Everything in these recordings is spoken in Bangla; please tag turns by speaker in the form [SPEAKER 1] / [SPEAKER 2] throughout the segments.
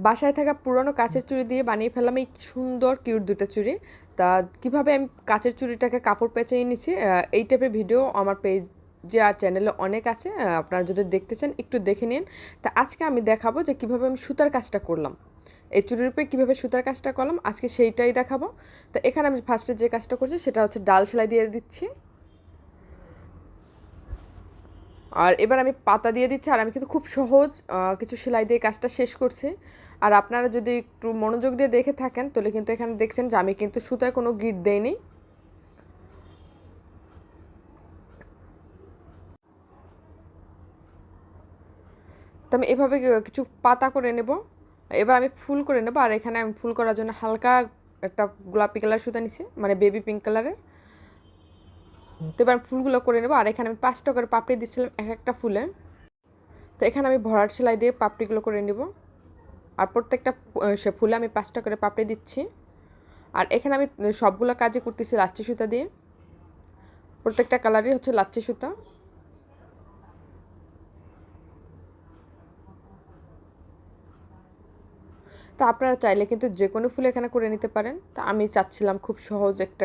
[SPEAKER 1] বাসায় থাকা পুরনো কাঁচের চুড়ি দিয়ে বানিয়ে ফেললাম এই সুন্দর কিউট দুটো চুড়ি। তা কিভাবে আমি কাঁচের চুড়িটাকে কাপড় পেঁচিয়ে নিয়েছি, এই টাইপের ভিডিও আমার পেজে আর চ্যানেলে অনেক আছে। আপনারা যদি দেখতে চান একটু দেখে নিন। তা আজকে আমি দেখাবো যে কিভাবে আমি সুতার কাজটা করলাম, এই চুড়ির উপরে কীভাবে সুতার কাজটা করলাম আজকে সেইটাই দেখাবো। তো এখানে আমি ফার্স্টে যে কাজটা করছি সেটা হচ্ছে ডাল সেলাই দিয়ে দিচ্ছি, আর এবার আমি পাতা দিয়ে দিচ্ছি। আর আমি কিন্তু খুব সহজ কিছু সেলাই দিয়ে কাজটা শেষ করছি। আর আপনারা যদি একটু মনোযোগ দিয়ে দেখে থাকেন তাহলে কিন্তু এখানে দেখছেন যে আমি কিন্তু সুতায় কোনো গিট দেইনি। তো আমি এভাবে কিছু পাতা করে নেব। এবার আমি ফুল করে নেব। আর এখানে আমি ফুল করার জন্য হালকা একটা গোলাপি কালার সুতা নিছি, মানে বেবি পিঙ্ক কালারের। তো এবার ফুলগুলো করে নেব। আর এখানে আমি 5টা করে পাপড়ি দিচ্ছিলাম এক একটা ফুলে। তো এখানে আমি ভরাট সেলাই দিয়ে পাপড়িগুলো করে নেব। আর প্রত্যেকটা সে ফুলে আমি 5টা করে পাপড়ি দিচ্ছি। আর এখানে আমি সবগুলো কাজই করতেছি লাচ্ছি সুতা দিয়ে, প্রত্যেকটা কালারই হচ্ছে লাচ্ছি সুতা। তা আপনারা চাইলে কিন্তু যে কোনো ফুল এখানে করে নিতে পারেন। তা আমি চাচ্ছিলাম খুব সহজ একটা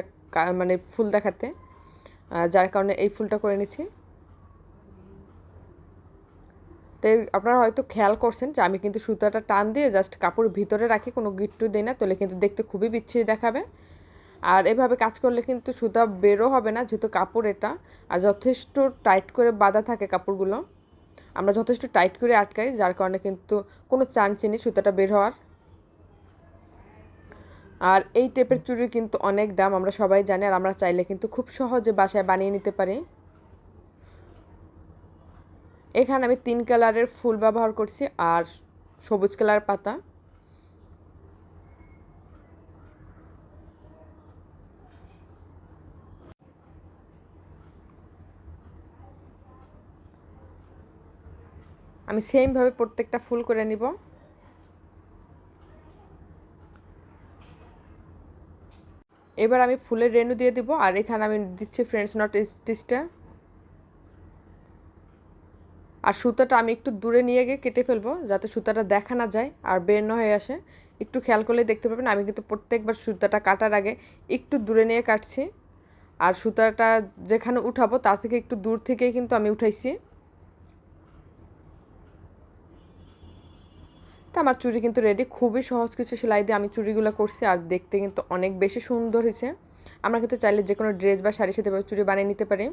[SPEAKER 1] মানে ফুল দেখাতে, যার কারণে এই ফুলটা করে নিচ্ছি। তো আপনারা হয়তো খেয়াল করছেন যে আমি কিন্তু সুতাটা টান দিয়ে জাস্ট কাপড় ভিতরে রাখি, কোনো গিট্টু দিই না, তাহলে কিন্তু দেখতে খুবই বিচ্ছিরি দেখাবে। আর এভাবে কাজ করলে কিন্তু সুতা বেরও হবে না, যেহেতু কাপড় এটা। আর যথেষ্ট টাইট করে বাঁধা থাকে কাপড়গুলো, আমরা যথেষ্ট টাইট করে আটকাই, যার কারণে কিন্তু কোনো চান্স নেই সুতাটা বের হওয়ার। আর এই টাইপের চুড়ি কিন্তু অনেক দাম, আমরা সবাই জানি। আর আমরা চাইলে কিন্তু খুব সহজে বাসায় বানিয়ে নিতে পারি। এখানে আমি 3 কালারের ফুল ব্যবহার করছি আর সবুজ কালার পাতা। আমি সেমভাবে প্রত্যেকটা ফুল করে নিব। এবার আমি ফুলের রেণু দিয়ে দিব। আর এখানে আমি দিচ্ছি ফ্রেন্ডস নট স্টিচটা। আর সুতাটা আমি একটু দূরে নিয়ে গিয়ে কেটে ফেলবো, যাতে সুতাটা দেখা না যায় আর বের না হয়ে আসে। একটু খেয়াল করলে দেখতে পাবেন আমি কিন্তু প্রত্যেকবার সুতাটা কাটার আগে একটু দূরে নিয়ে কাটছি। আর সুতাটা যেখানে উঠাবো তার থেকে একটু দূর থেকেই কিন্তু আমি উঠাইছি। তো আমার চুড়ি কিন্তু রেডি। খুবই সহজ কিছু সেলাই দিয়ে আমি চুড়িগুলো করছি, আর দেখতে কিন্তু অনেক বেশি সুন্দর হয়েছে। আমরা কিন্তু চাইলে যে কোনো ড্রেস বা শাড়ির সাথে চুড়ি বানিয়ে নিতে পারি।